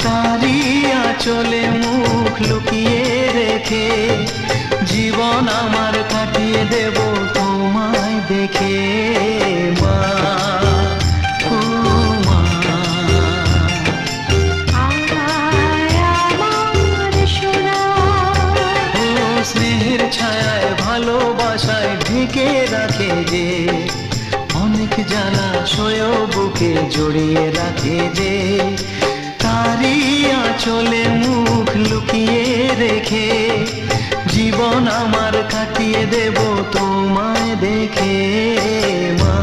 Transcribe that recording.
তারি আঁচলে মুখ লুকিয়ে রেখে জীবন আমার কাটিয়ে দেব তোমায় দেখে মা, ও মা। ও স্নেহের ছায়ায় ভালোবাসায় ঢেকে রাখে যে, অনেক জ্বালা সয়েও বুকে জড়িয়ে রাখে যে, তারি আঁচলে মুখ লুকিয়ে রেখে জীবন আমার কাটিয়ে দেব তোমায় দেখে মা।